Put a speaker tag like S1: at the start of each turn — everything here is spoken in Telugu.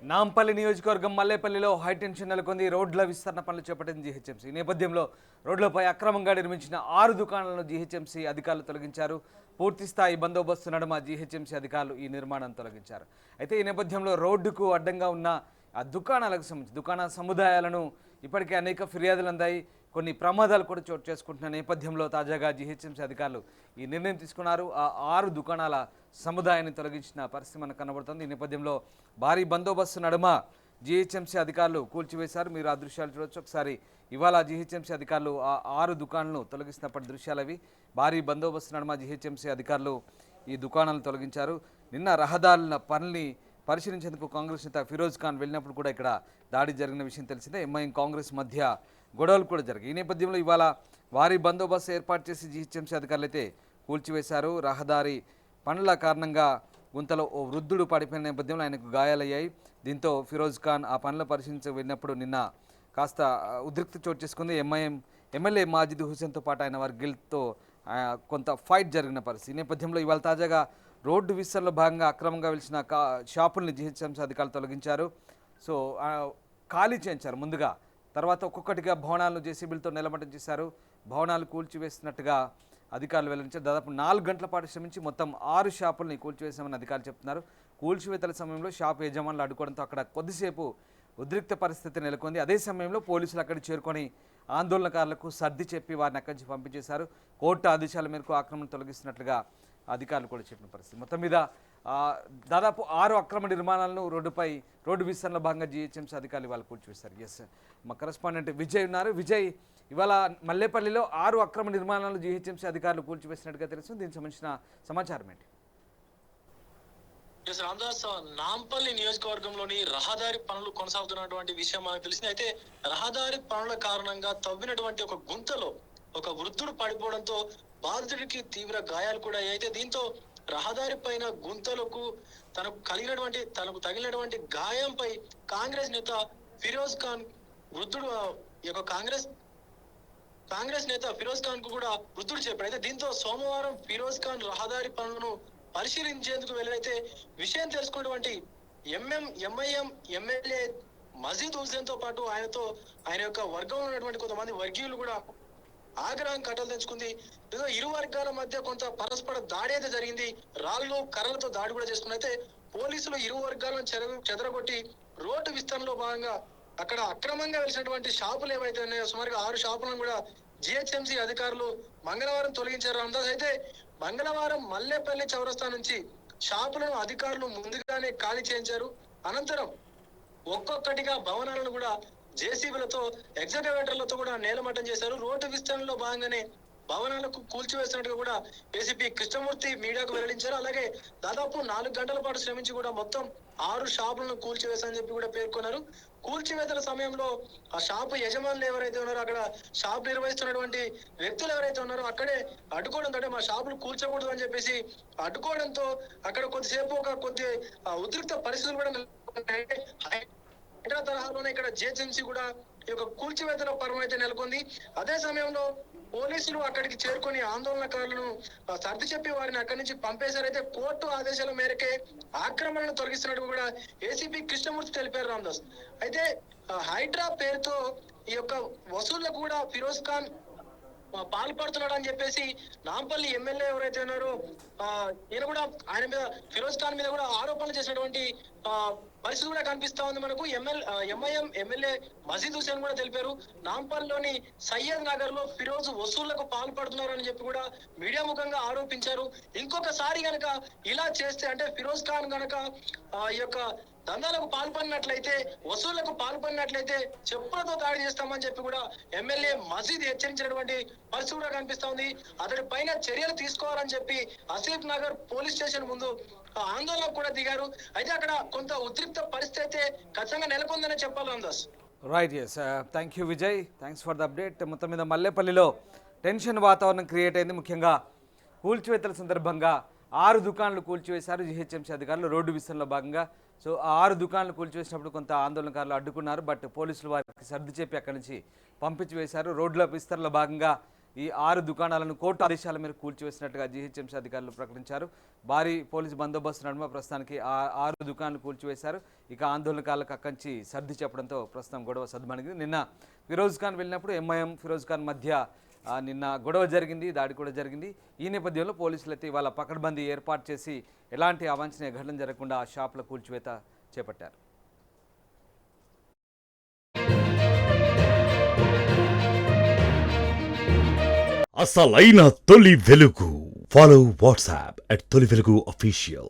S1: నాంపల్లి నియోజకవర్గం మల్లేపల్లిలో హైటెన్షన్ నెలకొంది. రోడ్ల విస్తరణ పనులు చేపట్టింది జీహెచ్ఎంసీ. ఈ నేపథ్యంలో రోడ్లపై అక్రమంగా నిర్మించిన 6 దుకాణాలను జీహెచ్ఎంసీ అధికారులు తొలగించారు. పూర్తిస్థాయి బందోబస్తు నడుమ జీహెచ్ఎంసీ అధికారులు ఈ నిర్మాణాన్ని తొలగించారు. అయితే ఈ నేపథ్యంలో రోడ్డుకు అడ్డంగా ఉన్న ఆ దుకాణాలకు సంబంధించి దుకాణ సముదాయాలను ఇప్పటికే అనేక ఫిర్యాదులు అందాయి. కొన్ని ప్రమాదాలు కూడా చోటు చేసుకుంటున్న నేపథ్యంలో తాజాగా జీహెచ్ఎంసీ అధికారులు ఈ నిర్ణయం తీసుకున్నారు. ఆ 6 దుకాణాల సముదాయాన్ని తొలగించిన పరిస్థితి మనకు కనబడుతుంది. ఈ నేపథ్యంలో భారీ బందోబస్తు నడుమ జీహెచ్ఎంసీ అధికారులు కూల్చివేశారు. మీరు ఆ దృశ్యాలు చూడొచ్చు. ఒకసారి ఇవాళ జీహెచ్ఎంసీ అధికారులు ఆ 6 దుకాణాలను తొలగిస్తున్నప్పటి దృశ్యాలు అవి. భారీ బందోబస్తు నడుమ జీహెచ్ఎంసీ అధికారులు ఈ దుకాణాలను తొలగించారు. నిన్న రహదారుల పనుల్ని పరిశీలించేందుకు కాంగ్రెస్ నేత ఫిరోజ్ ఖాన్ వెళ్ళినప్పుడు కూడా ఇక్కడ దాడి జరిగిన విషయం తెలిసిందే. ఎంఐఎం కాంగ్రెస్ మధ్య గొడవలు కూడా జరిగాయి. ఈ నేపథ్యంలో ఇవాళ భారీ బందోబస్తు ఏర్పాటు చేసి జీహెచ్ఎంసీ అధికారులు అయితే కూల్చివేశారు. రహదారి పనుల కారణంగా గుంతలో ఓ వృద్ధుడు పడిపోయిన నేపథ్యంలో ఆయనకు గాయాలయ్యాయి. దీంతో ఫిరోజ్ ఖాన్ ఆ పనులు పరిశీలించ వెళ్ళినప్పుడు నిన్న కాస్త ఉద్రిక్త చోటు చేసుకుంది. ఎమ్మెల్యే మాజిద్ హుసేన్తో పాటు ఆయన వర్గీలతో కొంత ఫైట్ జరిగిన పరిస్థితి. ఈ నేపథ్యంలో ఇవాళ తాజాగా రోడ్డు విస్తరణలో భాగంగా అక్రమంగా వెలిసిన షాపుల్ని జీహెచ్ఎంసీ అధికారులు తొలగించారు. సో ఖాళీ చేయించారు ముందుగా. తర్వాత ఒక్కొక్కటిగా భవనాలను జేసీబీలతో నిలమట్టం చేశారు. భవనాలు కూల్చివేస్తున్నట్టుగా అధికారులు వెల్లడించారు. దాదాపు 4 గంటల పాటు శ్రమించి మొత్తం 6 షాపుల్ని కూల్చివేశామని అధికారులు చెప్తున్నారు. కూల్చివేతల సమయంలో షాపు యజమానులు అడ్డుకోవడంతో అక్కడ కొద్దిసేపు ఉద్రిక్త పరిస్థితి నెలకొంది. అదే సమయంలో పోలీసులు అక్కడికి చేరుకొని ఆందోళనకారులకు సర్ది చెప్పి వారిని అక్కడి నుంచి పంపించేశారు. కోర్టు ఆదేశాల మేరకు ఆక్రమణ తొలగిస్తున్నట్లుగా అధికారులు కూడా చెప్పిన పరిస్థితి. మొత్తం మీద దాదాపు 6 అక్రమ నిర్మాణాలను రోడ్డు విస్తరణలో భాగంగా జీహెచ్ఎంసీ అధికారులు ఇవాళ కూల్చివేశారు. ఎస్, మా కరెస్పాండెంట్ విజయ్ ఉన్నారు. విజయ్, ఇవాళ మల్లేపల్లిలో 6 అక్రమ నిర్మాణాలను జీహెచ్ఎంసీ అధికారులు కూల్చివేసినట్టుగా తెలుస్తుంది. దీనికి సంబంధించిన సమాచారం ఏంటి?
S2: రామదాస్, నాంపల్లి నియోజకవర్గంలోని రహదారి పనులు కొనసాగుతున్నటువంటి విషయం మనకు తెలిసింది. అయితే రహదారి పనుల కారణంగా తవ్వినటువంటి ఒక గుంతలో ఒక వృద్ధుడు పడిపోవడంతో బాధితుడికి తీవ్ర గాయాలు కూడా అయితే దీంతో రహదారి పైన గుంతలకు తనకు తగిలినటువంటి గాయంపై కాంగ్రెస్ నేత ఫిరోజ్ ఖాన్ వృద్ధుడు యొక్క కాంగ్రెస్ నేత ఫిరోజ్ ఖాన్ కు కూడా వృద్ధుడు చెప్పాడు. అయితే దీంతో సోమవారం ఫిరోజ్ ఖాన్ రహదారి పనులను పరిశీలించేందుకు వెళ్ళైతే విషయం తెలుసుకున్నటువంటి ఎంఐఎం ఎమ్మెల్యే మజీద్ హుసేన్ తో పాటు ఆయన యొక్క వర్గంలో ఉన్నటువంటి కొంతమంది వర్గీయులు కూడా ఆగ్రహం కట్టలు తెచ్చుకుంది. ఇరు వర్గాల మధ్య కొంత పరస్పర దాడి అయితే జరిగింది. రాళ్ళు కర్రలతో దాడి కూడా చేసుకుని అయితే పోలీసులు ఇరు వర్గాలను చెదరగొట్టి రోడ్డు విస్తరణలో భాగంగా అక్కడ అక్రమంగా వెలిసినటువంటి షాపులు ఏవైతే ఉన్నాయో సుమారుగా 6 షాపులను కూడా జిహెచ్ఎంసీ అధికారులు మంగళవారం తొలగించారు. అయితే మంగళవారం మల్లేపల్లి చౌరస్తా నుంచి షాపులను అధికారులు ముందుగానే ఖాళీ చేయించారు. అనంతరం ఒక్కొక్కటిగా భవనాలను కూడా జేసీబీలతో ఎగ్జావేటర్లతో కూడా నేలమట్టం చేశారు. రోడ్డు విస్తరణలో భాగంగానే భవనాలకు కూల్చివేసినట్టుగా కూడా ఏసీపీ కృష్ణమూర్తి మీడియాకు వెల్లడించారు. అలాగే దాదాపు 4 గంటల పాటు శ్రమించి కూడా మొత్తం 6 షాపులను కూల్చివేశారని చెప్పి కూడా పేర్కొన్నారు. కూల్చివేతల సమయంలో ఆ షాపు యజమానులు ఎవరైతే ఉన్నారో అక్కడ షాపు నిర్వహిస్తున్నటువంటి వ్యక్తులు ఎవరైతే ఉన్నారో అక్కడే అడ్డుకోవడంతో మా షాపులు కూల్చకూడదు అని చెప్పేసి అడ్డుకోవడంతో అక్కడ కొద్దిసేపు కొద్ది ఉద్రిక్త పరిస్థితులు కూడా తరహాలోనే ఇక్కడ జిహెచ్ఎంసీ కూడా ఈ యొక్క కూల్చివేతల పర్వం అయితే నెలకొంది. అదే సమయంలో పోలీసులు అక్కడికి చేరుకొని ఆందోళనకారులను సర్ది చెప్పి వారిని అక్కడి నుంచి పంపేశారైతే కోర్టు ఆదేశాల మేరకే ఆక్రమణను తొలగిస్తున్నట్టు కూడా ఏసీపీ కృష్ణమూర్తి తెలిపారు. రామదాస్, అయితే హైడ్రా పేరుతో ఈ యొక్క వసూళ్లకు కూడా ఫిరోజ్ ఖాన్ పాల్పడుతున్నాడు అని చెప్పేసి నాంపల్లి ఎమ్మెల్యే ఎవరైతే ఉన్నారో ఈయన కూడా ఆయన మీద ఫిరోజ్ ఖాన్ మీద కూడా ఆరోపణలు చేసినటువంటి పరిస్థితి కూడా కనిపిస్తా ఉంది మనకు. ఎంఐఎం ఎమ్మెల్యే మజీద్ హుసేన్ కూడా తెలిపారు నాంపల్లిలోని సయ్యద్ నగర్ లో ఫిరోజ్ వసూళ్లకు పాల్పడుతున్నారు అని చెప్పి కూడా మీడియా ముఖంగా ఆరోపించారు. ఇంకొకసారి గనక ఇలా చేస్తే అంటే ఫిరోజ్ ఖాన్ గనక ఈ యొక్క దందాలకు పాల్పడినట్లయితే వసూళ్లకు పాల్పడినట్లయితే చెప్పులతో దాడి చేస్తామని చెప్పి కూడా ఎమ్మెల్యే మజీద్ హెచ్చరించినటువంటి పరిస్థితి కూడా కనిపిస్తా ఉంది. అతడి పైన చర్యలు తీసుకోవాలని చెప్పి అసీఫ్ నగర్ పోలీస్ స్టేషన్ ముందు ఆందోళనకు కూడా దిగారు. అయితే అక్కడ కొంత ఉద్రిక్త పరిస్థితి అయితే ఖచ్చితంగా నెలకొందని చెప్పాలి. Ramdas,
S1: right, yes, thank you Vijay, thanks for the update. మొత్తం మీద మల్లేపల్లిలో టెన్షన్ వాతావరణం క్రియేట్ అయింది. ముఖ్యంగా కూల్చివేతల సందర్భంగా 6 దుకాణాలు కూల్చివేశారు జీహెచ్ఎంసీ అధికారులు రోడ్డు విస్తరణలో భాగంగా. సో 6 దుకాణాలు కూల్చివేసినప్పుడు కొంత ఆందోళనకారులు అడ్డుకున్నారు. బట్ పోలీసులు వారికి సర్ది చెప్పి అక్కడి నుంచి పంపించి వేశారు. రోడ్ల విస్తరణలో భాగంగా ఈ 6 దుకాణాలను కోర్టు ఆదేశాల మేరకు కూల్చివేసినట్టుగా జీహెచ్ఎంసీ అధికారులు ప్రకటించారు. భారీ పోలీసు బందోబస్తు నడుమ ప్రస్తుతానికి 6 దుకాణాలు కూల్చివేశారు. ఇక ఆందోళనకారులకు అక్కంచి సర్ది చెప్పడంతో ప్రస్తుతం గొడవ సద్దుమణిగింది. నిన్న ఫిరోజ్ ఖాన్ వెళ్ళినప్పుడు ఎంఐఎం ఫిరోజ్ ఖాన్ మధ్య నిన్న గొడవ జరిగింది, దాడి కూడా జరిగింది. ఈ నేపథ్యంలో పోలీసులు అయితే ఇవాళ పకడ్బందీ ఏర్పాటు చేసి ఎలాంటి అవాంఛనీయ ఘటన జరగకుండా ఆ షాపుల కూల్చివేత చేపట్టారు.
S3: అసలైన తొలి వెలుగు. ఫాలో వాట్సాప్ @తొలి వెలుగు official.